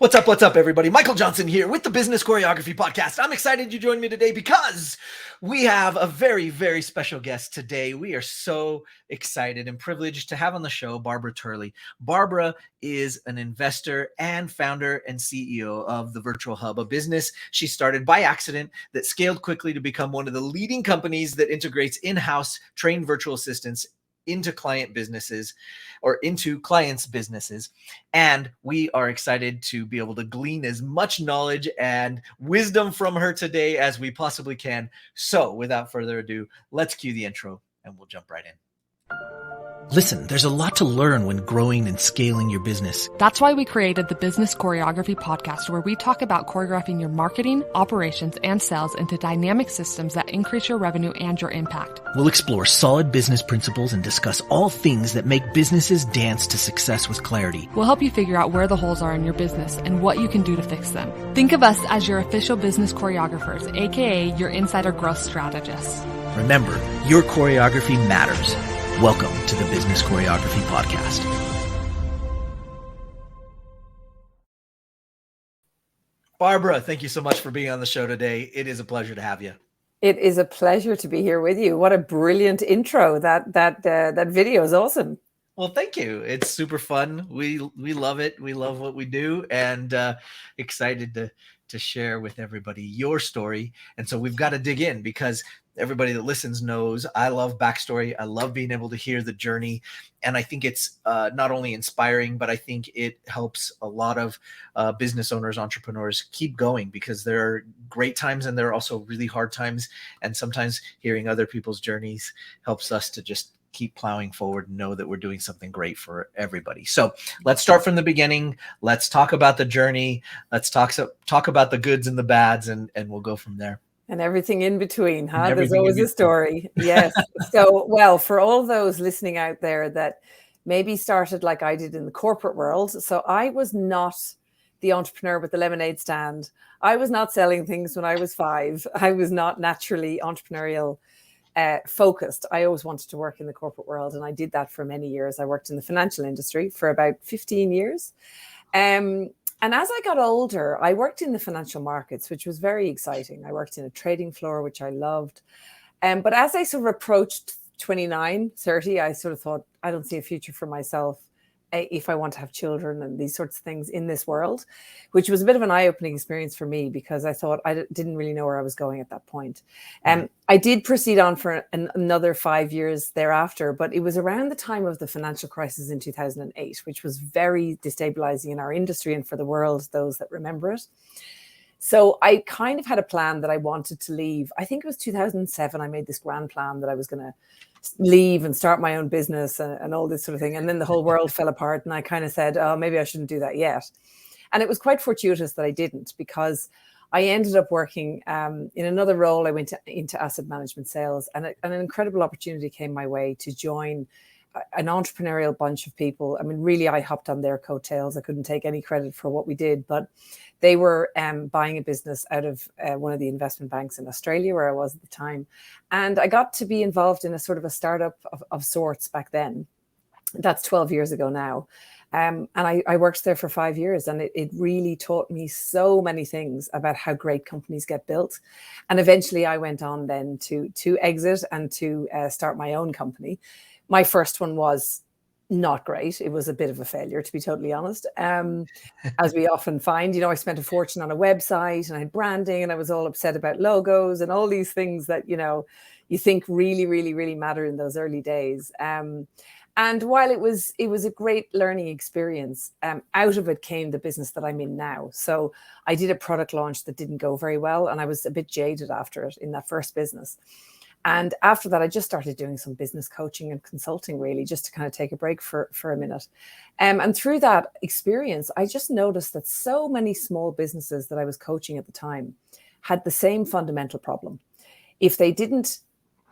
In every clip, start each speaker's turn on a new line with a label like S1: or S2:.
S1: What's up, everybody? Michael Johnson here with the Business Choreography Podcast. I'm excited you joined me today because we have a very, very special guest today. We are so excited and privileged to have on the show Barbara Turley. Barbara is an investor and founder and CEO of the Virtual Hub, a business she started by accident that scaled quickly to become one of the leading companies that integrates in-house trained virtual assistants into clients' businesses. And we are excited to be able to glean as much knowledge and wisdom from her today as we possibly can. So without further ado, let's cue the intro and we'll jump right in. Listen, there's a lot to learn when growing and scaling your business.
S2: That's why we created the Business Choreography Podcast, where we talk about choreographing your marketing, operations, and sales into dynamic systems that increase your revenue and your impact.
S1: We'll explore solid business principles and discuss all things that make businesses dance to success with clarity.
S2: We'll help you figure out where the holes are in your business and what you can do to fix them. Think of us as your official business choreographers, aka your insider growth strategists.
S1: Remember, your choreography matters. Welcome to the Business Choreography Podcast. Barbara, thank you so much for being on the show today. It is a pleasure to have you.
S3: It is a pleasure to be here with you. What a brilliant intro. That video is awesome.
S1: Well, thank you. It's super fun. We love it. We love what we do, and excited to share with everybody your story. And so we've got to dig in, because everybody that listens knows I love backstory. I love being able to hear the journey. And I think it's not only inspiring, but I think it helps a lot of business owners, entrepreneurs keep going, because there are great times and there are also really hard times. And sometimes hearing other people's journeys helps us to just keep plowing forward and know that we're doing something great for everybody. So let's start from the beginning. Let's talk about the journey. Let's talk about the goods and the bads, and we'll go from there.
S3: And everything in between, huh? There's always a story. Yes. So, well, for all those listening out there that maybe started like I did in the corporate world. So I was not the entrepreneur with the lemonade stand. I was not selling things when I was 5. I was not naturally entrepreneurial focused. I always wanted to work in the corporate world, and I did that for many years. I worked in the financial industry for about 15 years. And as I got older, I worked in the financial markets, which was very exciting. I worked in a trading floor, which I loved. But as I sort of approached 29, 30, I sort of thought, I don't see a future for myself if I want to have children and these sorts of things in this world, which was a bit of an eye-opening experience for me, because I thought I didn't really know where I was going at that point. I did proceed on for another 5 years thereafter, but it was around the time of the financial crisis in 2008, which was very destabilizing in our industry and for the world, those that remember it. So I kind of had a plan that I wanted to leave. I think it was 2007. I made this grand plan that I was going to leave and start my own business and all this sort of thing. And then the whole world fell apart, and I kind of said, oh, maybe I shouldn't do that yet. And it was quite fortuitous that I didn't, because I ended up working in another role. I went into asset management sales, and an incredible opportunity came my way to join an entrepreneurial bunch of people. I mean, really, I hopped on their coattails. I couldn't take any credit for what we did, but they were buying a business out of one of the investment banks in Australia, where I was at the time. And I got to be involved in a sort of a startup of sorts back then. That's 12 years ago now. And I worked there for 5 years, and it really taught me so many things about how great companies get built. And eventually I went on then to exit and to start my own company. My first one was not great. It was a bit of a failure, to be totally honest. As we often find, I spent a fortune on a website, and I had branding, and I was all upset about logos and all these things that, you think really, really, really matter in those early days. And while it was a great learning experience, out of it came the business that I'm in now. So I did a product launch that didn't go very well, and I was a bit jaded after it in that first business. And after that, I just started doing some business coaching and consulting, really, just to kind of take a break for a minute. And through that experience, I just noticed that so many small businesses that I was coaching at the time had the same fundamental problem. If they didn't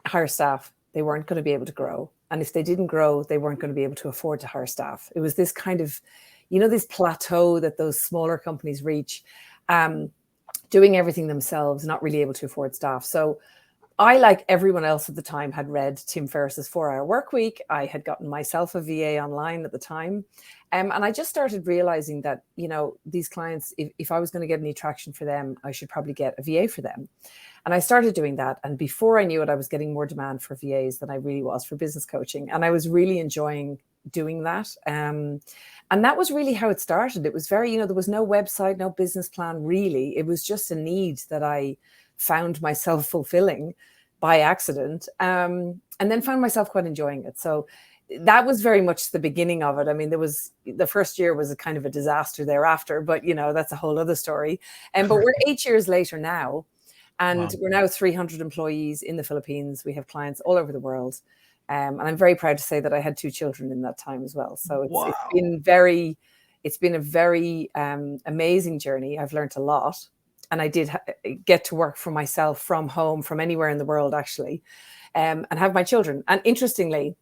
S3: hire staff, they weren't going to be able to grow. And if they didn't grow, they weren't going to be able to afford to hire staff. It was this kind of, this plateau that those smaller companies reach, doing everything themselves, not really able to afford staff. So I, like everyone else at the time, had read Tim Ferriss's 4-Hour Work Week. I had gotten myself a VA online at the time. And I just started realizing that, these clients, if I was going to get any traction for them, I should probably get a VA for them. And I started doing that. And before I knew it, I was getting more demand for VAs than I really was for business coaching. And I was really enjoying doing that. And that was really how it started. It was very, there was no website, no business plan, really. It was just a need that I found myself fulfilling by accident, and then found myself quite enjoying it. So that was very much the beginning of it. I mean, the first year was a kind of a disaster thereafter, but that's a whole other story. But we're 8 years later now, and We're now 300 employees in the Philippines. We have clients all over the world. And I'm very proud to say that I had 2 children in that time as well. So it's been a very amazing journey. I've learned a lot. And I did get to work for myself from home, from anywhere in the world, actually, and have my children. And interestingly,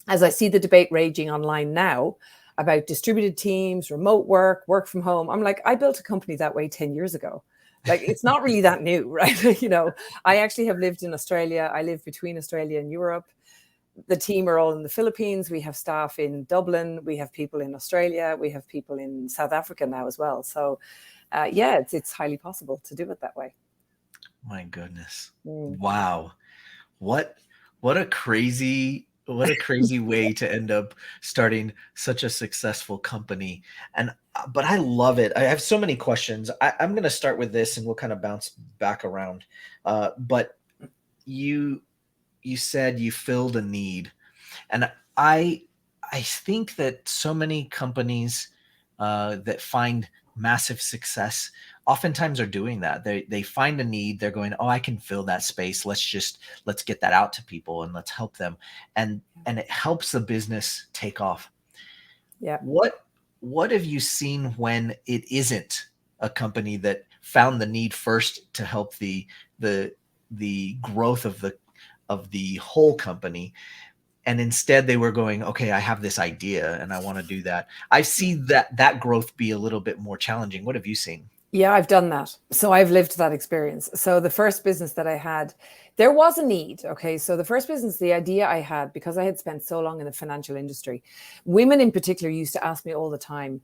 S3: as I see the debate raging online now about distributed teams, remote work from home, I'm like, I built a company that way 10 years ago. Like, it's not really that new, right? I actually have lived in Australia. I live between Australia and Europe. The team are all in the Philippines. We have staff in Dublin. We have people in Australia. We have people in South Africa now as well. So it's highly possible to do it that way.
S1: My goodness. Wow. What a crazy way to end up starting such a successful company. But I love it. I have so many questions. I'm going to start with this and we'll kind of bounce back around. But you said you filled a need. And I think that so many companies that find massive success oftentimes are doing that. They find a need. They're going, oh, I can fill that space. Let's get that out to people and let's help them. And it helps the business take off.
S3: Yeah.
S1: What have you seen when it isn't a company that found the need first to help the growth of the whole company, and instead they were going, okay, I have this idea and I want to do that? I see that growth be a little bit more challenging. What have you seen?
S3: Yeah, I've done that. So I've lived that experience. So the first business that I had, there was a need. Okay. So the first business, the idea I had, because I had spent so long in the financial industry, women in particular used to ask me all the time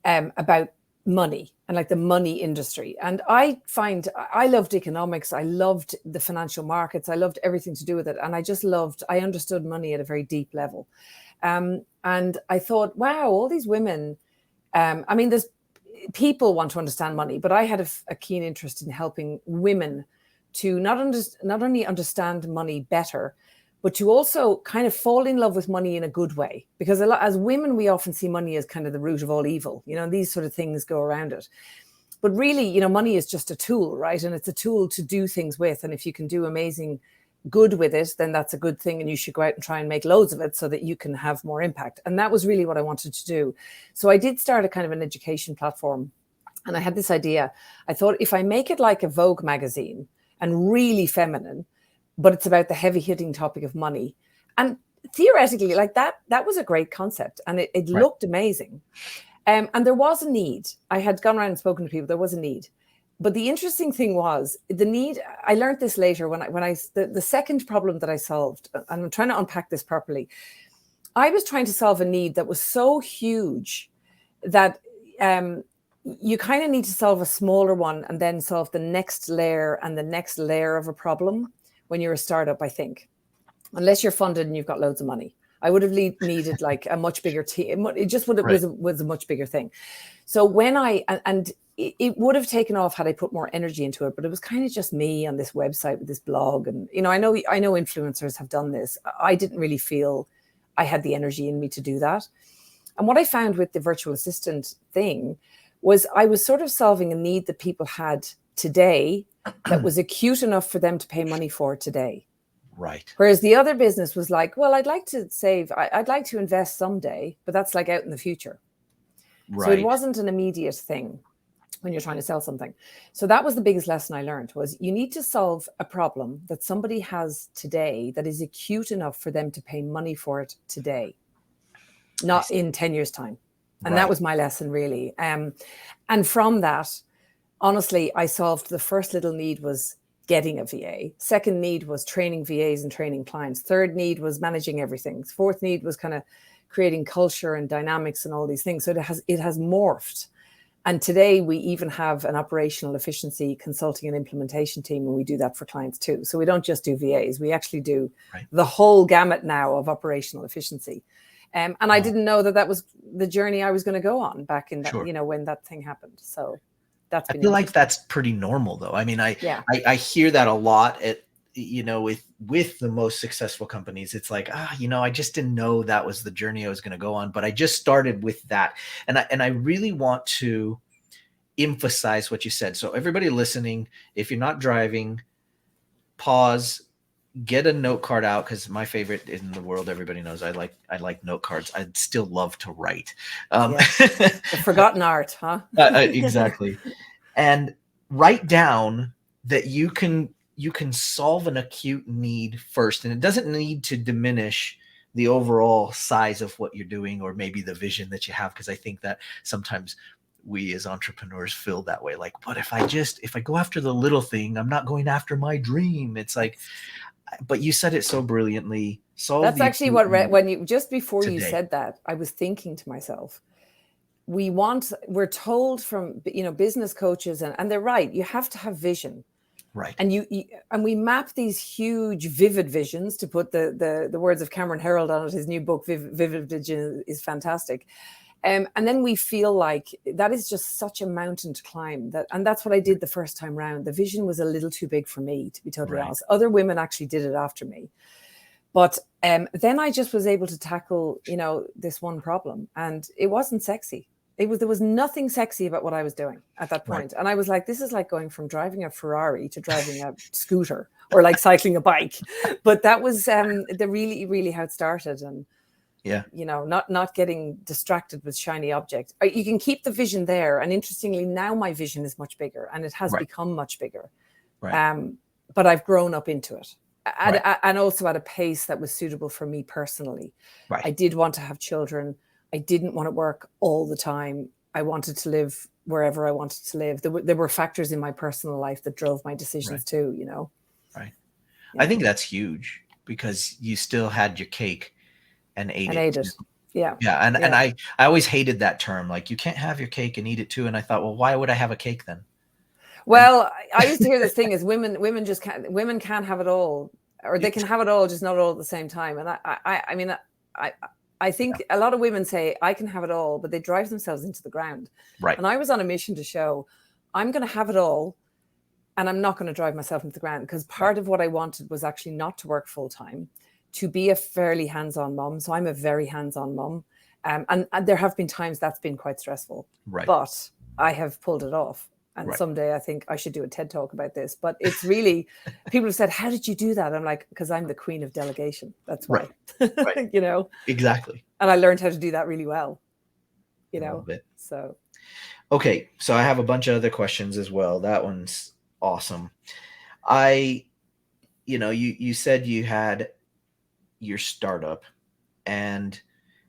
S3: about money and like the money industry. And I loved economics. I loved the financial markets. I loved everything to do with it. And I understood money at a very deep level. And I thought, wow, all these women, there's people want to understand money, but I had a keen interest in helping women to not only understand money better, but to also kind of fall in love with money in a good way. Because as women, we often see money as kind of the root of all evil. These sort of things go around it. But really, money is just a tool, right? And it's a tool to do things with. And if you can do amazing good with it, then that's a good thing. And you should go out and try and make loads of it so that you can have more impact. And that was really what I wanted to do. So I did start a kind of an education platform. And I had this idea. I thought, if I make it like a Vogue magazine and really feminine, but it's about the heavy hitting topic of money. And theoretically, like that was a great concept. And it looked amazing. And there was a need. I had gone around and spoken to people. There was a need. But the interesting thing was the need. I learned this later the second problem that I solved, and I'm trying to unpack this properly. I was trying to solve a need that was so huge that you kind of need to solve a smaller one and then solve the next layer and the next layer of a problem when you're a startup, I think, unless you're funded and you've got loads of money. I would have needed like a much bigger team. It just was a much bigger thing. So when it would have taken off had I put more energy into it, but it was kind of just me on this website with this blog. And, I know influencers have done this. I didn't really feel I had the energy in me to do that. And what I found with the virtual assistant thing was I was sort of solving a need that people had today that was acute enough for them to pay money for today.
S1: Right.
S3: Whereas the other business was like, well, I'd like to save, I'd like to invest someday, but that's like out in the future. Right. So it wasn't an immediate thing when you're trying to sell something. So that was the biggest lesson I learned, was you need to solve a problem that somebody has today that is acute enough for them to pay money for it today, not in 10 years time. And that was my lesson, really. And from that, honestly, I solved the first little need was getting a VA. Second need was training VAs and training clients. Third need was managing everything. Fourth need was kind of creating culture and dynamics and all these things. So it has morphed. And today we even have an operational efficiency consulting and implementation team, and we do that for clients too. So we don't just do VAs, we actually do the whole gamut now of operational efficiency. And I didn't know that was the journey I was going to go on back in that, when that thing happened. So that's been,
S1: I feel like that's pretty normal though. I mean, I hear that a lot at, with the most successful companies. It's like, I just didn't know that was the journey I was going to go on, but I just started with that. And I really want to emphasize what you said. So everybody listening, if you're not driving, pause, get a note card out, because my favorite in the world, everybody knows I like note cards. I'd still love to write.
S3: The forgotten art, huh?
S1: Exactly. And write down that you can solve an acute need first, and it doesn't need to diminish the overall size of what you're doing, or maybe the vision that you have, because I think that sometimes we as entrepreneurs feel that way. Like, what if I go after the little thing, I'm not going after my dream. It's like, but you said it so brilliantly.
S3: That's actually what, when you, just before
S1: today.
S3: You said that, I was thinking to myself, we're told from, business coaches, and they're right, you have to have vision.
S1: Right.
S3: And and we map these huge, vivid visions, to put the words of Cameron Herold on it. His new book, Vivid Vision, is fantastic. And then we feel like that is just such a mountain to climb. And that's what I did the first time round. The vision was a little too big for me, to be totally honest. Other women actually did it after me. But then I just was able to tackle, this one problem, and it wasn't sexy. There was nothing sexy about what I was doing at that point. And I was like, this is like going from driving a Ferrari to driving a scooter, or like cycling a bike. But that was the really, really how it started. And, not getting distracted with shiny objects. You can keep the vision there. And interestingly, now my vision is much bigger, and it has become much bigger. But I've grown up into it. And also at a pace that was suitable for me personally. I did want to have children. I didn't want to work all the time. I wanted to live wherever I wanted to live. There were factors in my personal life that drove my decisions too,
S1: Right. Yeah. I think that's huge, because you still had your cake and ate it.
S3: Yeah.
S1: Yeah. And I always hated that term. Like, you can't have your cake and eat it too. And I thought, well, why would I have a cake then?
S3: Well, I used to hear this thing is women just can't, women can't have it all, or they can have it all, just not all at the same time. And I think a lot of women say, I can have it all, but they drive themselves into the ground. Right. And I was on a mission to show, I'm going to have it all, and I'm not going to drive myself into the ground, because part of what I wanted was actually not to work full time, to be a fairly hands-on mom. So I'm a very hands-on mom. And there have been times that's been quite stressful, but I have pulled it off. And someday I think I should do a TED talk about this. But it's really, people have said, how did you do that? I'm like, because I'm the queen of delegation. That's why.
S1: Exactly.
S3: And I learned how to do that really well. So.
S1: Okay. So I have a bunch of other questions as well. That one's awesome. You said you had your startup, and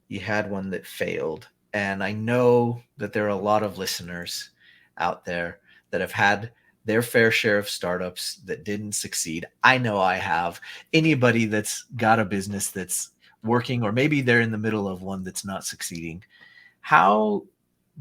S1: you had one that failed. And I know that there are a lot of listeners out there that have had their fair share of startups that didn't succeed. I know I have. Anybody that's got a business that's working, or maybe they're in the middle of one that's not succeeding. How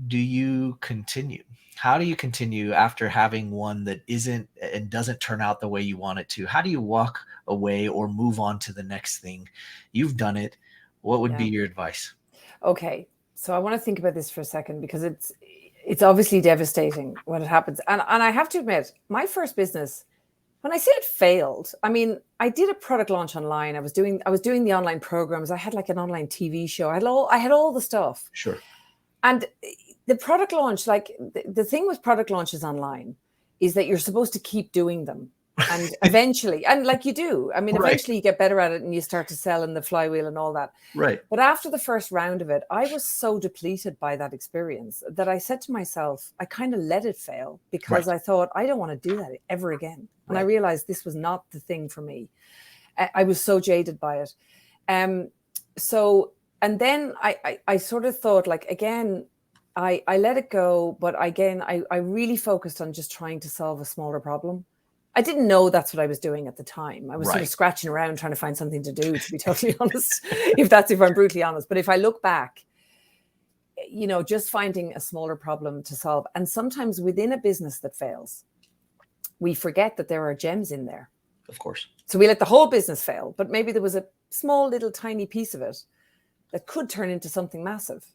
S1: do you continue? How do you continue after having one that isn't and doesn't turn out the way you want it to? How do you walk away or move on to the next thing? You've done it. What would be your advice?
S3: Okay. So I want to think about this for a second, because it's obviously devastating when it happens. And I have to admit, my first business, when I say it failed, I mean, I did a product launch online. I was doing the online programs. I had like an online TV show. I had all the stuff.
S1: Sure.
S3: And the product launch, like the thing with product launches online is that you're supposed to keep doing them. And eventually, and like you do, I mean, eventually you get better at it and you start to sell in the flywheel and all that.
S1: Right.
S3: But after the first round of it, I was so depleted by that experience that I said to myself, I kind of let it fail, because I thought, I don't want to do that ever again. And I realized this was not the thing for me. I was so jaded by it. And then I sort of thought, like, again, I let it go. But again, I really focused on just trying to solve a smaller problem. I didn't know that's what I was doing at the time. I was sort
S1: Right.
S3: of scratching around trying to find something to do, to be totally honest, if I'm brutally honest. But if I look back, just finding a smaller problem to solve. And sometimes within a business that fails, we forget that there are gems in there.
S1: Of course.
S3: So we let the whole business fail, but maybe there was a small little tiny piece of it that could turn into something massive.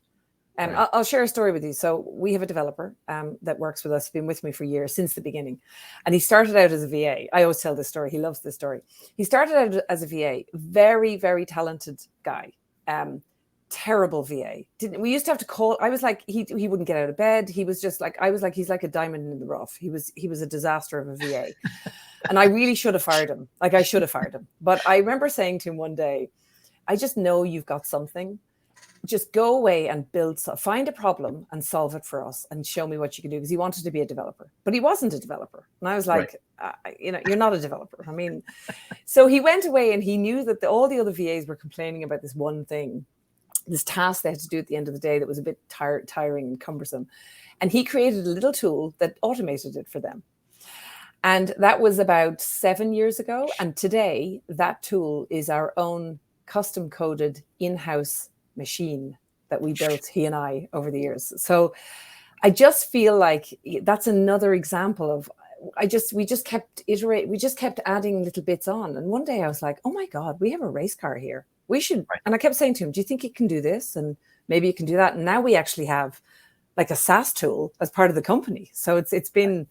S1: Right.
S3: I'll share a story with you. So we have a developer that works with us, been with me for years, since the beginning. And he started out as a VA. I always tell this story. He loves this story. He started out as a VA, very, very talented guy. Terrible VA. We used to have to call. I was like, he wouldn't get out of bed. He was just like, I was like, he's like a diamond in the rough. He was a disaster of a VA. And I really should have fired him. Like, I should have fired him. But I remember saying to him one day, I just know you've got something. Just go away and find a problem and solve it for us and show me what you can do. Because he wanted to be a developer, but he wasn't a developer. And I was like, right. You're not a developer. I mean, so he went away and he knew that all the other VAs were complaining about this one thing, this task they had to do at the end of the day that was a bit tiring and cumbersome. And he created a little tool that automated it for them. And that was about 7 years ago. And today that tool is our own custom coded in-house machine that we built, he and I, over the years. So I just feel like that's another example of, we just kept iterating, we just kept adding little bits on. And one day I was like, oh my God, we have a race car here. We should, right. And I kept saying to him, do you think you can do this? And maybe you can do that. And now we actually have like a SaaS tool as part of the company. So it's been,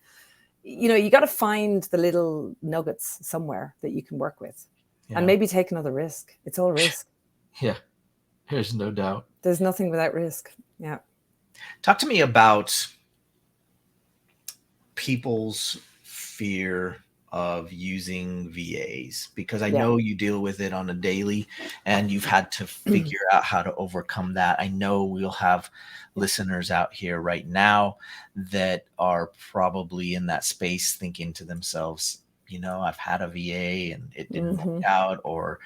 S3: you got to find the little nuggets somewhere that you can work with, and maybe take another risk. It's all risk.
S1: Yeah. There's no doubt.
S3: There's nothing without risk. Yeah.
S1: Talk to me about people's fear of using VAs, because I know you deal with it on a daily and you've had to figure out how to overcome that. I know we'll have listeners out here right now that are probably in that space thinking to themselves, I've had a VA and it didn't work out, or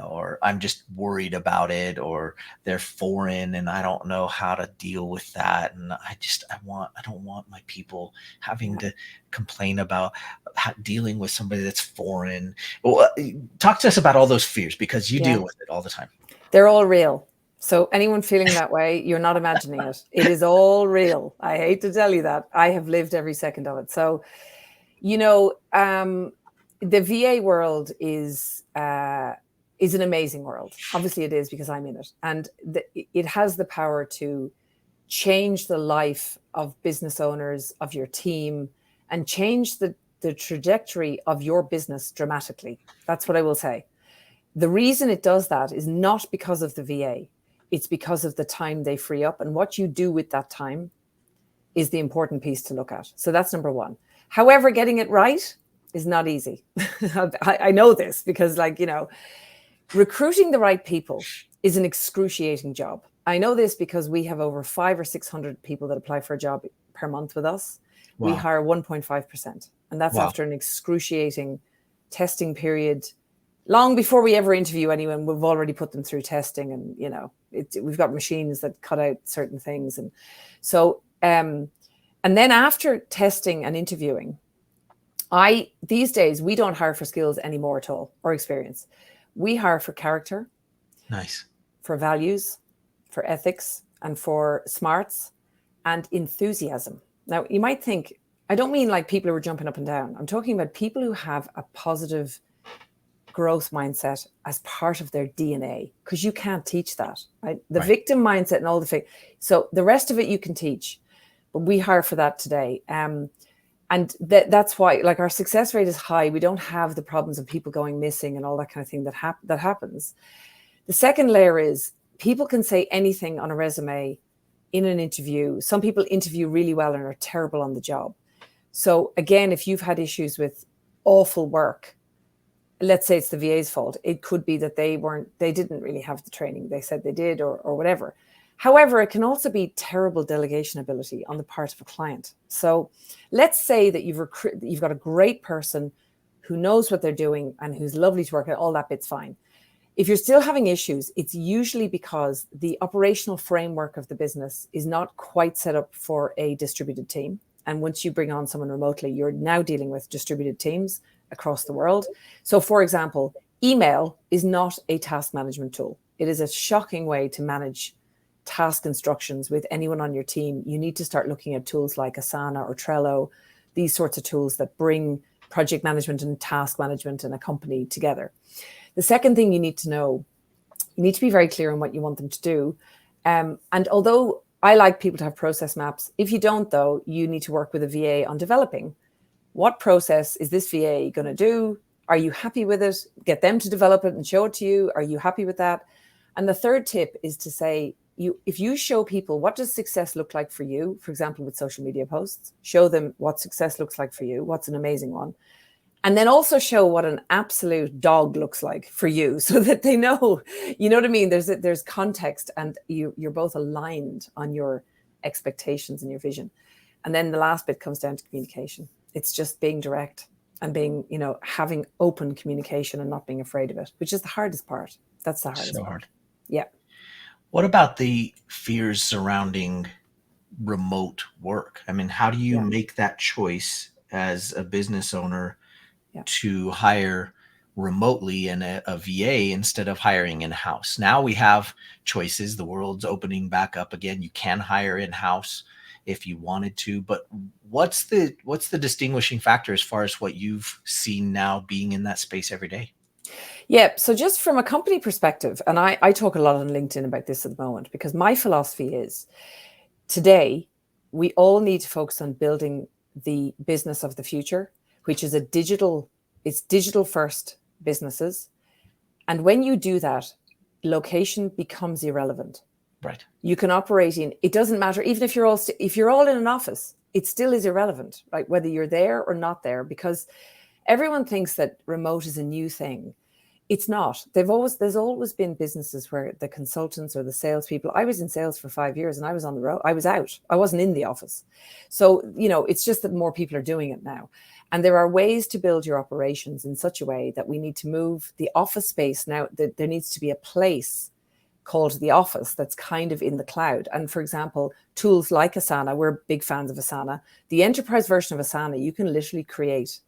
S1: or I'm just worried about it, or they're foreign and I don't know how to deal with that. And I don't want my people having to complain about dealing with somebody that's foreign. Well, talk to us about all those fears, because you deal with it all the time.
S3: They're all real. So anyone feeling that way, you're not imagining it. It is all real. I hate to tell you that. I have lived every second of it. So, the VA world is an amazing world. Obviously it is, because I'm in it. And it has the power to change the life of business owners, of your team, and change the trajectory of your business dramatically. That's what I will say. The reason it does that is not because of the VA. It's because of the time they free up, and what you do with that time is the important piece to look at. So that's number one. However, getting it right is not easy. I know this because, recruiting the right people is an excruciating job. I know this because we have over 500 or 600 people that apply for a job per month with us. Wow. We hire 1.5%. And that's after an excruciating testing period. Long before we ever interview anyone, we've already put them through testing, and, we've got machines that cut out certain things. And so, and then after testing and interviewing, these days, we don't hire for skills anymore at all, or experience. We hire for character,
S1: nice,
S3: for values, for ethics, and for smarts and enthusiasm. Now, you might think, I don't mean like people who are jumping up and down. I'm talking about people who have a positive growth mindset as part of their DNA, because you can't teach that, right? The victim mindset and all so the rest of it you can teach, but we hire for that today. And that's why, our success rate is high. We don't have the problems of people going missing and all that kind of thing that happens. The second layer is people can say anything on a resume in an interview. Some people interview really well and are terrible on the job. So again, if you've had issues with awful work, let's say it's the VA's fault. It could be that they didn't really have the training. They said they did, or whatever. However, it can also be terrible delegation ability on the part of a client. So let's say that you've got a great person who knows what they're doing and who's lovely to work with, all that bit's fine. If you're still having issues, it's usually because the operational framework of the business is not quite set up for a distributed team. And once you bring on someone remotely, you're now dealing with distributed teams across the world. So for example, email is not a task management tool. It is a shocking way to manage task instructions with anyone on your team. You need to start looking at tools like Asana or Trello, these sorts of tools that bring project management and task management in a company together. The second thing you need to know, you need to be very clear on what you want them to do. And although I like people to have process maps, if you don't, though, you need to work with a VA on developing what process is this VA going to do? Are you happy with it? Get them to develop it and show it to you. Are you happy with that? And the third tip is to say, if you show people what does success look like for you, for example, with social media posts, show them what success looks like for you, what's an amazing one. And then also show what an absolute dog looks like for you so that they know, you know what I mean? There's context and you're both aligned on your expectations and your vision. And then the last bit comes down to communication. It's just being direct and being, having open communication and not being afraid of it, which is the hardest part. That's the hardest part. Yeah.
S1: What about the fears surrounding remote work? I mean, how do you make that choice as a business owner to hire remotely and a VA instead of hiring in-house? Now we have choices. The world's opening back up again. You can hire in-house if you wanted to, but what's the distinguishing factor as far as what you've seen now being in that space every day?
S3: Yeah. So just from a company perspective, and I talk a lot on LinkedIn about this at the moment, because my philosophy is today, we all need to focus on building the business of the future, which is it's digital first businesses. And when you do that, location becomes irrelevant.
S1: Right.
S3: You can operate it doesn't matter, even if you're all in an office, it still is irrelevant, right? Whether you're there or not there, because everyone thinks that remote is a new thing. It's not. There's always been businesses where the consultants or the salespeople, I was in sales for 5 years and I was on the road. I was out. I wasn't in the office. So, it's just that more people are doing it now. And there are ways to build your operations in such a way that we need to move the office space. Now, there needs to be a place called the office that's kind of in the cloud. And for example, tools like Asana, we're big fans of Asana. The enterprise version of Asana, you can literally create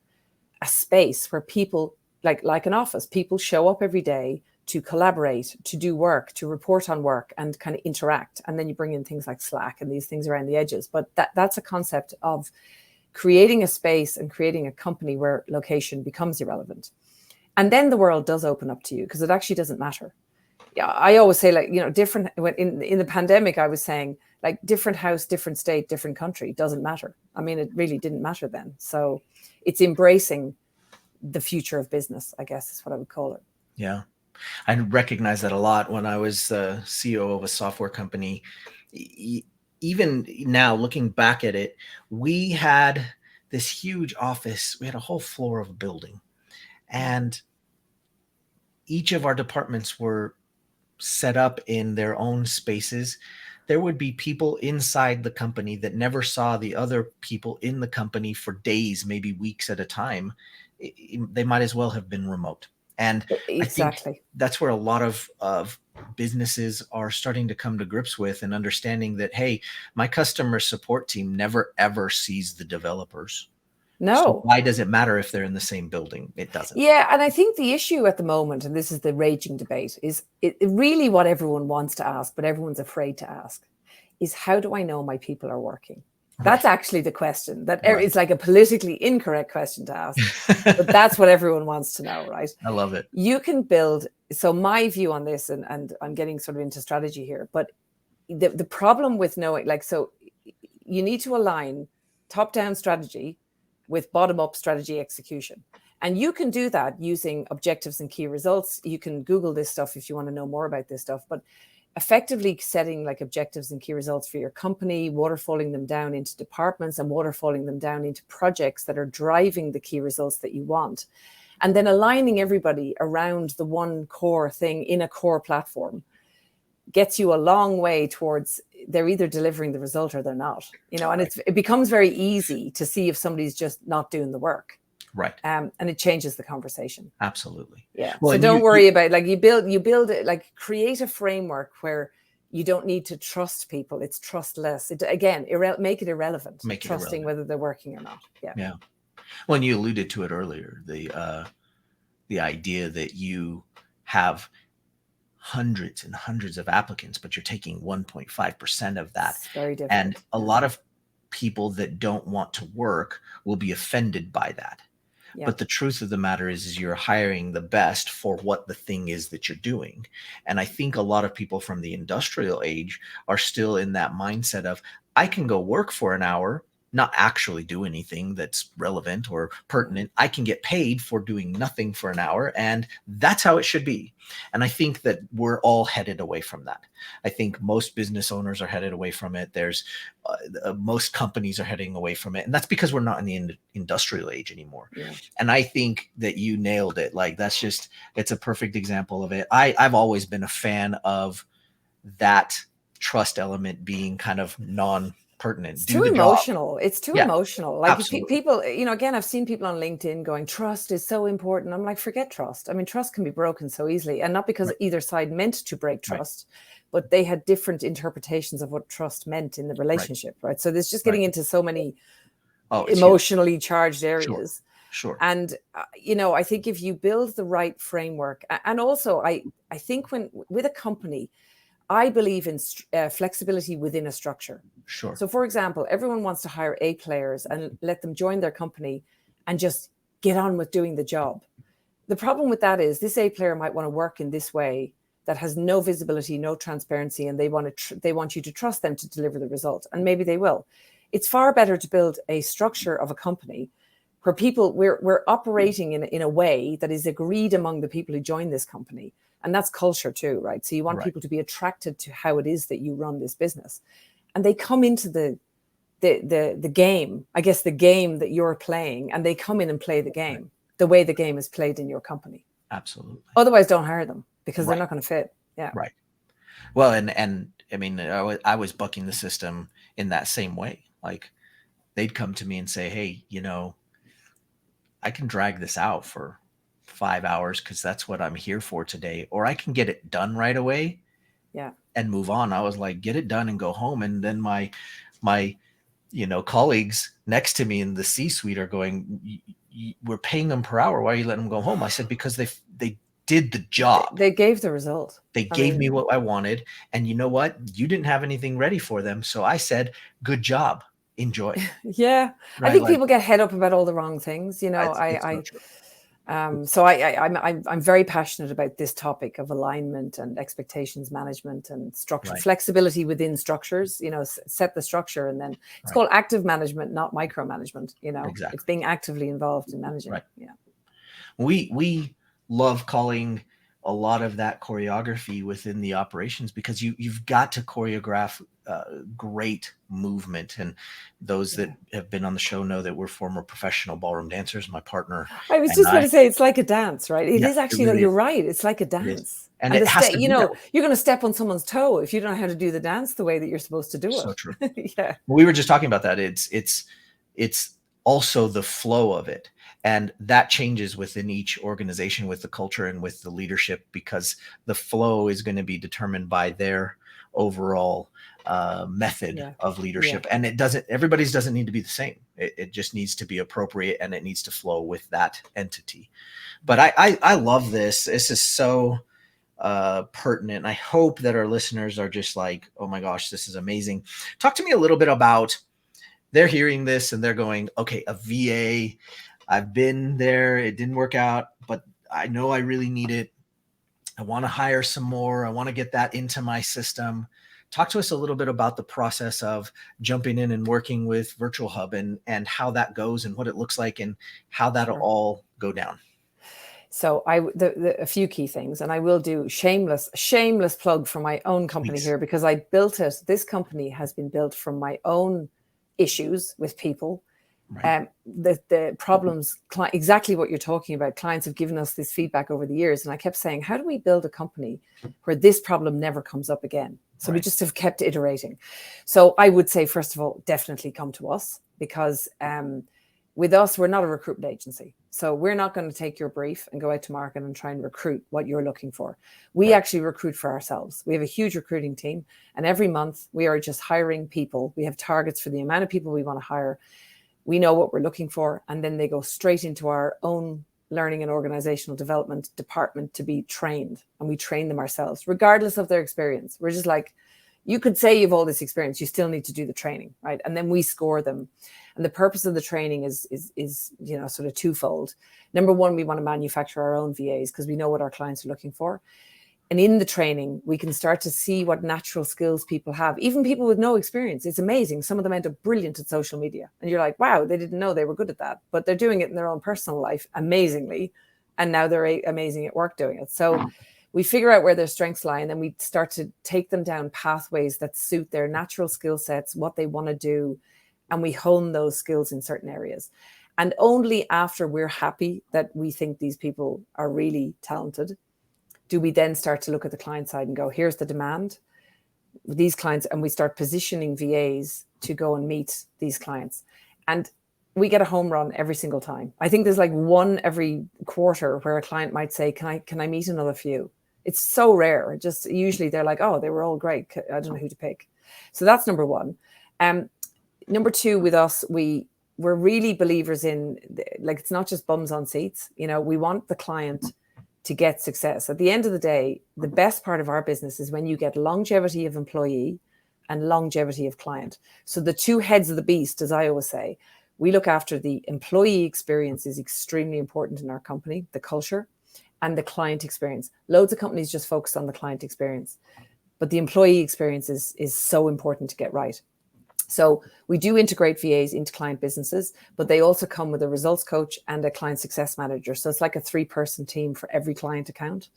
S3: a space where people, like an office, people show up every day to collaborate, to do work, to report on work and kind of interact. And then you bring in things like Slack and these things around the edges. But that's a concept of creating a space and creating a company where location becomes irrelevant. And then the world does open up to you because it actually doesn't matter. Yeah, I always say different. In the pandemic, I was saying different house, different state, different country doesn't matter. I mean, it really didn't matter then. So it's embracing the future of business, I guess is what I would call it.
S1: Yeah. I recognize that a lot when I was CEO of a software company. Even now, looking back at it, we had this huge office. We had a whole floor of a building, and each of our departments were set up in their own spaces. There would be people inside the company that never saw the other people in the company for days, maybe weeks at a time. They might as well have been remote. And
S3: exactly,
S1: I think that's where a lot of businesses are starting to come to grips with and understanding that, hey, my customer support team never, ever sees the developers.
S3: No.
S1: So why does it matter if they're in the same building? It doesn't.
S3: Yeah. And I think the issue at the moment, and this is the raging debate, is it really what everyone wants to ask, but everyone's afraid to ask, is how do I know my people are working? That's actually the question. It's like a politically incorrect question to ask, but that's what everyone wants to know, right?
S1: I love it.
S3: You can build. So my view on this, and I'm getting sort of into strategy here, but the problem with knowing, so you need to align top-down strategy with bottom-up strategy execution. And you can do that using objectives and key results. You can Google this stuff if you want to know more about this stuff, but effectively setting objectives and key results for your company, waterfalling them down into departments and waterfalling them down into projects that are driving the key results that you want. And then aligning everybody around the one core thing in a core platform gets you a long way towards they're either delivering the result or they're not, and it becomes very easy to see if somebody's just not doing the work.
S1: Right.
S3: And it changes the conversation.
S1: Absolutely.
S3: Yeah. Well, so don't worry about you build it, create a framework where you don't need to trust people. It's trustless. Again, make it irrelevant. Trusting whether they're working or not.
S1: Yeah. Well, and you alluded to it earlier, the idea that you have hundreds and hundreds of applicants, but you're taking 1.5% of that.
S3: It's very different.
S1: And a lot of people that don't want to work will be offended by that. Yeah. But the truth of the matter is you're hiring the best for what the thing is that you're doing. And I think a lot of people from the industrial age are still in that mindset of, I can go work for an hour, not actually do anything that's relevant or pertinent. I can get paid for doing nothing for an hour, and that's how it should be. And I think that we're all headed away from that. I think most business owners are headed away from it. There's most companies are heading away from it. And that's because we're not in the industrial age anymore. Yeah. And I think that you nailed it. Like, it's a perfect example of it. I've always been a fan of that trust element being kind of pertinent.
S3: It's too emotional. It's too emotional. Like people,
S1: absolutely.
S3: Again, I've seen people on LinkedIn going, trust is so important. I'm like, forget trust. I mean, trust can be broken so easily, and not because either side meant to break trust, but they had different interpretations of what trust meant in the relationship. Right. So there's just getting into so many emotionally charged areas.
S1: Sure.
S3: And, I think if you build the right framework, and also I think with a company, I believe in flexibility within a structure.
S1: Sure.
S3: So, for example, everyone wants to hire A players and let them join their company and just get on with doing the job. The problem with that is this A player might want to work in this way that has no visibility, no transparency, and they want you to trust them to deliver the result. And maybe they will. It's far better to build a structure of a company where we're operating in a way that is agreed among the people who join this company. And that's culture too, right? So you want people to be attracted to how it is that you run this business. And they come into the game, I guess the game that you're playing, and they come in and play the game the way the game is played in your company.
S1: Absolutely.
S3: Otherwise, don't hire them because they're not going to fit. Yeah.
S1: Right. Well, and I mean, I was bucking the system in that same way. Like, they'd come to me and say, hey, I can drag this out for 5 hours because that's what I'm here for today, or I can get it done right away and move on. I was like, get it done and go home. And then my colleagues next to me in the C-suite are going, we're paying them per hour. Why are you letting them go home? I said, because they did the job.
S3: They gave the result.
S1: They gave me what I wanted. And you know what? You didn't have anything ready for them. So I said, good job. Enjoy.
S3: Yeah. Right? I think people get head up about all the wrong things. So I'm very passionate about this topic of alignment and expectations management and structure, flexibility within structures. Set the structure, and then it's called active management, not micromanagement.
S1: Exactly.
S3: It's being actively involved in managing.
S1: Right. Yeah. We love calling a lot of that choreography within the operations, because you've got to choreograph great movement. And those that have been on the show know that we're former professional ballroom dancers. My partner.
S3: I was just going to say, it's like a dance, right? It is actually, really you're right. It's like a dance.
S1: And it has to be
S3: you're going to step on someone's toe if you don't know how to do the dance the way that you're supposed to do it.
S1: So true.
S3: Yeah.
S1: We were just talking about that. It's also the flow of it. And that changes within each organization with the culture and with the leadership, because the flow is going to be determined by their overall method of leadership. And everybody's doesn't need to be the same. It just needs to be appropriate, and it needs to flow with that entity. But I love this. This is so pertinent. I hope that our listeners are just like, oh my gosh, this is amazing. Talk to me a little bit about, they're hearing this and they're going, okay, a VA, I've been there, it didn't work out, but I know I really need it. I want to hire some more. I want to get that into my system. Talk to us a little bit about the process of jumping in and working with Virtual Hub, and how that goes and what it looks like and how that'll all go down.
S3: So a few key things, and I will do shameless plug for my own company here, because I built it. This company has been built from my own issues with people. The problems, exactly what you're talking about. Clients have given us this feedback over the years, and I kept saying, how do we build a company where this problem never comes up again? So we just have kept iterating. So I would say, first of all, definitely come to us, because with us, we're not a recruitment agency. So we're not going to take your brief and go out to market and try and recruit what you're looking for. We actually recruit for ourselves. We have a huge recruiting team, and every month we are just hiring people. We have targets for the amount of people we want to hire. We know what we're looking for, and then they go straight into our own learning and organizational development department to be trained, and we train them ourselves, regardless of their experience. We're just like, you could say you've all this experience, you still need to do the training, right? And then we score them. And the purpose of the training is sort of twofold. Number one, we want to manufacture our own VAs because we know what our clients are looking for. And in the training, we can start to see what natural skills people have, even people with no experience. It's amazing. Some of them end up brilliant at social media. And you're like, wow, they didn't know they were good at that. But they're doing it in their own personal life amazingly. And now they're amazing at work doing it. So we figure out where their strengths lie, and then we start to take them down pathways that suit their natural skill sets, what they want to do. And we hone those skills in certain areas. And only after we're happy that we think these people are really talented do we then start to look at the client side and go, here's the demand, these clients, and we start positioning VAs to go and meet these clients. And we get a home run every single time. I think there's like one every quarter where a client might say, can I meet another few? It's so rare. Just usually they're like, oh, they were all great. I don't know who to pick. So that's number one. Number two, with us, we're really believers in, like, it's not just bums on seats. We want the client to get success. At the end of the day, the best part of our business is when you get longevity of employee and longevity of client. So the two heads of the beast, as I always say, we look after the employee experience is extremely important in our company, the culture, and the client experience. Loads of companies just focus on the client experience, but the employee experience is so important to get right. So we do integrate VAs into client businesses, but they also come with a results coach and a client success manager. So it's like a 3-person team for every client account.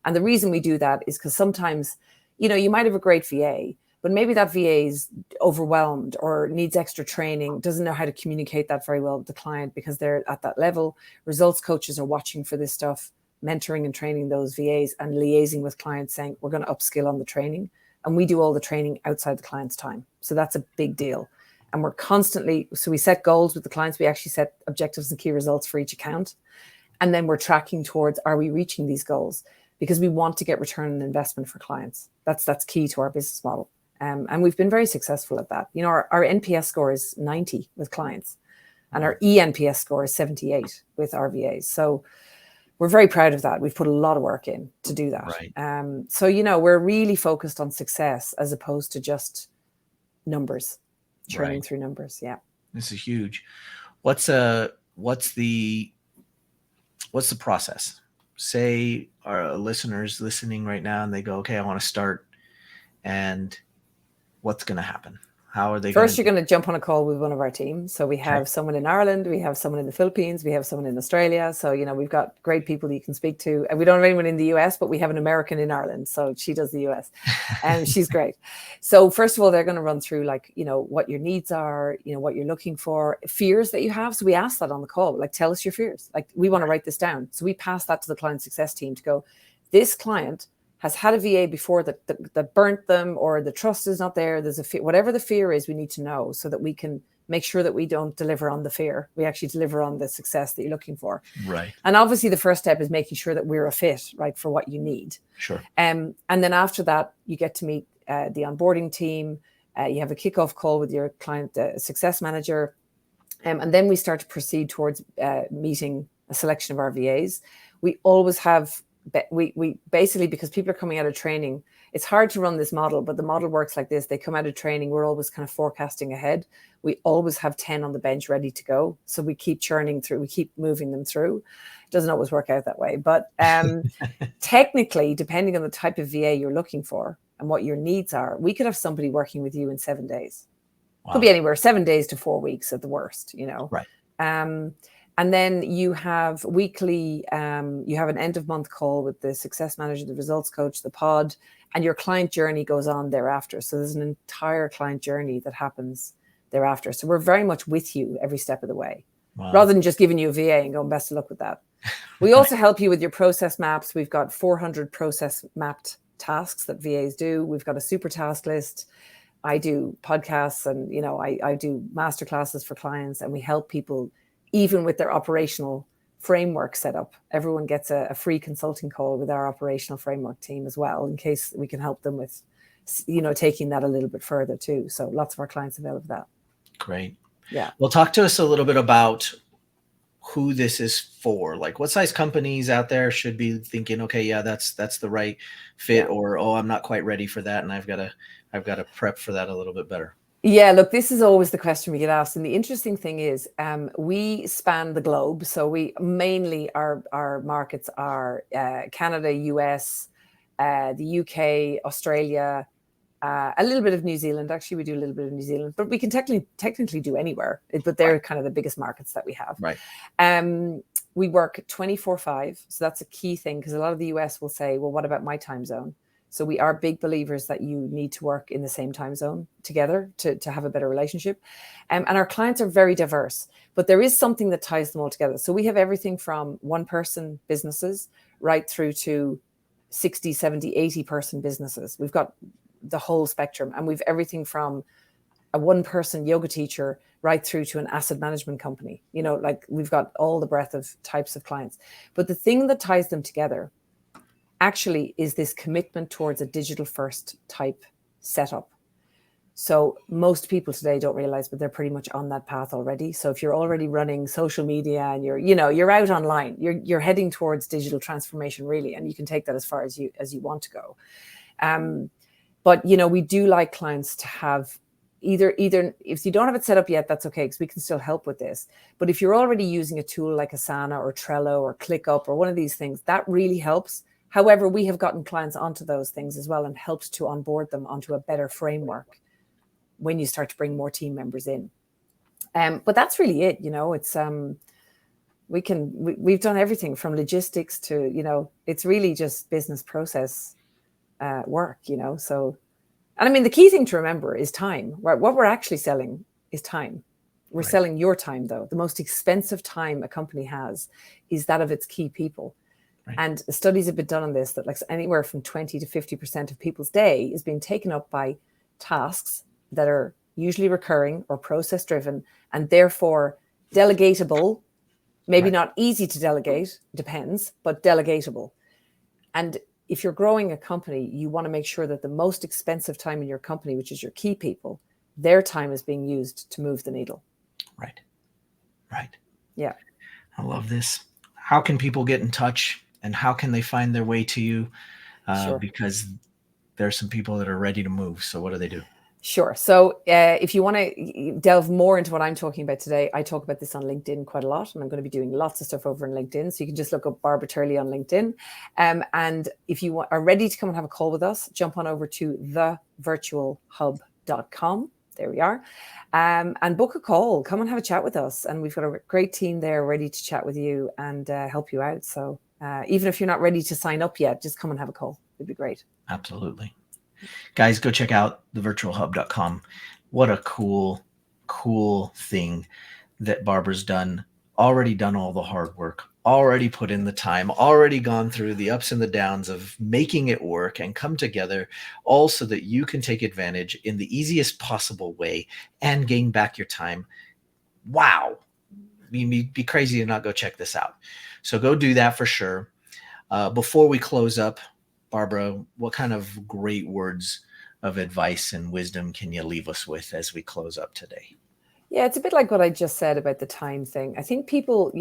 S3: And the reason we do that is because sometimes, you might have a great VA, but maybe that VA is overwhelmed or needs extra training, doesn't know how to communicate that very well with the client because they're at that level. Results coaches are watching for this stuff, mentoring and training those VAs and liaising with clients saying, we're going to upskill on the training. And we do all the training outside the client's time. So that's a big deal. And we're constantly, so we set goals with the clients. We actually set objectives and key results for each account. And then we're tracking towards, are we reaching these goals? Because we want to get return on investment for clients. That's key to our business model. And we've been very successful at that. Our NPS score is 90 with clients. And our eNPS score is 78 with RVAs. So we're very proud of that. We've put a lot of work in to do that. Right. So, we're really focused on success as opposed to just numbers, churning through numbers. Yeah.
S1: This is huge. What's the process? Say our listeners listening right now and they go, okay, I want to start, and what's going to happen? How are they?
S3: First, you're going to jump on a call with one of our teams. So we have someone in Ireland, we have someone in the Philippines, we have someone in Australia. So, we've got great people you can speak to. And we don't have anyone in the US, but we have an American in Ireland. So she does the US and she's great. So first of all, they're going to run through what your needs are, what you're looking for, fears that you have. So we ask that on the call, tell us your fears. We want to write this down. So we pass that to the client success team to go, this client has had a VA before that burnt them, or the trust is not there. There's a fear, whatever the fear is, we need to know so that we can make sure that we don't deliver on the fear. We actually deliver on the success that you're looking for. Right. And obviously the first step is making sure that we're a fit, right, for what you need. Sure. And then after that, you get to meet the onboarding team. You have a kickoff call with your client success manager. And then we start to proceed towards meeting a selection of our VAs. We always have we basically, because people are coming out of training, it's hard to run this model, but the model works like this. They come out of training. We're always kind of forecasting ahead. We always have 10 on the bench ready to go. So we keep churning through, we keep moving them through. It doesn't always work out that way, but technically, depending on the type of VA you're looking for and what your needs are, we could have somebody working with you in 7 days. Wow. Could be anywhere 7 days to 4 weeks at the worst, Right. And then you have weekly, you have an end of month call with the success manager, the results coach, the pod, and your client journey goes on thereafter. So there's an entire client journey that happens thereafter. So we're very much with you every step of the way, rather than just giving you a VA and going, best of luck with that. We also help you with your process maps. We've got 400 process mapped tasks that VAs do. We've got a super task list. I do podcasts and, I do masterclasses for clients, and we help people even with their operational framework set up. Everyone gets a free consulting call with our operational framework team as well, in case we can help them with, taking that a little bit further too. So lots of our clients avail of that.
S1: Great.
S3: Yeah.
S1: Well, talk to us a little bit about who this is for. Like, what size companies out there should be thinking, okay, yeah, that's the right fit, or, oh, I'm not quite ready for that, and I've got to prep for that a little bit better.
S3: Yeah, look, this is always the question we get asked. And the interesting thing is we span the globe. So we mainly, our markets are Canada, US, the UK, Australia, a little bit of New Zealand. Actually, we do a little bit of New Zealand, but we can technically do anywhere. But they're kind of the biggest markets that we have.
S1: Right.
S3: We work 24/5. So that's a key thing, because a lot of the US will say, well, what about my time zone? So we are big believers that you need to work in the same time zone together to have a better relationship. And our clients are very diverse, but there is something that ties them all together. So we have everything from one-person businesses right through to 60, 70, 80-person businesses. We've got the whole spectrum. And we've everything from a one-person yoga teacher right through to an asset management company. Like, we've got all the breadth of types of clients. But the thing that ties them together actually is this commitment towards a digital first type setup. So most people today don't realize, but they're pretty much on that path already. So if you're already running social media and you're out online, you're heading towards digital transformation, really, and you can take that as far as you want to go. But we do like clients to have either if you don't have it set up yet, that's okay, because we can still help with this. But if you're already using a tool like Asana or Trello or ClickUp or one of these things, that really helps. However, we have gotten clients onto those things as well and helped to onboard them onto a better framework when you start to bring more team members in. But that's really it. It's we've done everything from logistics to, it's really just business process work, So, and I mean, the key thing to remember is time. What we're actually selling is time. We're selling your time, though. The most expensive time a company has is that of its key people. Right. And the studies have been done on this, that like anywhere from 20 to 50% of people's day is being taken up by tasks that are usually recurring or process driven, and therefore delegatable, maybe not easy to delegate, depends, but delegatable. And if you're growing a company, you want to make sure that the most expensive time in your company, which is your key people, their time is being used to move the needle.
S1: Right.
S3: Yeah.
S1: I love this. How can people get in touch, and how can they find their way to you?
S3: Sure.
S1: Because there's some people that are ready to move. So what do they do?
S3: Sure. So if you want to delve more into what I'm talking about today, I talk about this on LinkedIn quite a lot, and I'm going to be doing lots of stuff over on LinkedIn. So you can just look up Barbara Turley on LinkedIn. And if you are ready to come and have a call with us, jump on over to virtualhubltd.com. There we are. And book a call. Come and have a chat with us. And we've got a great team there ready to chat with you and help you out. So even if you're not ready to sign up yet, just come and have a call. It'd be great.
S1: Absolutely. Guys, go check out thevirtualhub.com. What a cool thing that Barbara's done. Already done all the hard work, already put in the time, already gone through the ups and the downs of making it work and come together, all so that you can take advantage in the easiest possible way and gain back your time. Wow. You'd be crazy to not go check this out. So go do that for sure. Before we close up, Barbara, what kind of great words of advice and wisdom can you leave us with as we close up today?
S3: Yeah, it's a bit like what I just said about the time thing. I think people,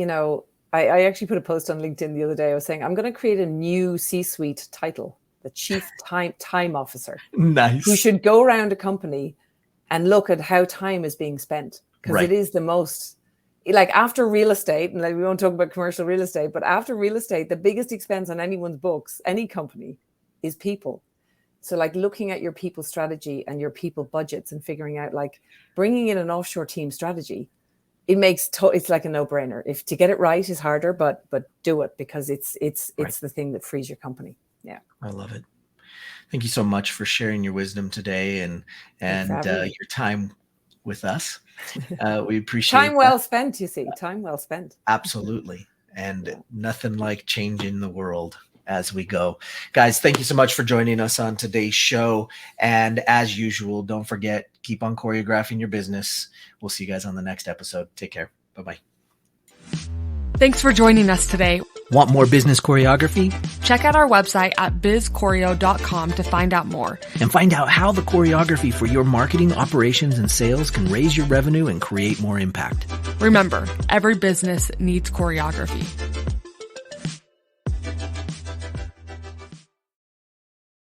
S3: I actually put a post on LinkedIn the other day. I was saying, I'm going to create a new C-suite title, the Chief Time Officer.
S1: Nice.
S3: Who should go around a company and look at how time is being spent. Because it is the most, like after real estate, and like we won't talk about commercial real estate, but after real estate, the biggest expense on anyone's books, any company, is people. So like looking at your people strategy and your people budgets and figuring out, like bringing in an offshore team strategy, it makes it's like a no-brainer. If to get it right is harder, but do it, because it's the thing that frees your company. Yeah.
S1: I love it. Thank you so much for sharing your wisdom today and your time with us. We appreciate
S3: time well spent, you see. Time well spent.
S1: Absolutely. And nothing like changing the world as we go. Guys, thank you so much for joining us on today's show. And as usual, don't forget, keep on choreographing your business. We'll see you guys on the next episode. Take care. Bye-bye.
S2: Thanks for joining us today.
S1: Want more business choreography?
S2: Check out our website at bizchoreo.com to find out more.
S1: And find out how the choreography for your marketing, operations, and sales can raise your revenue and create more impact.
S2: Remember, every business needs choreography.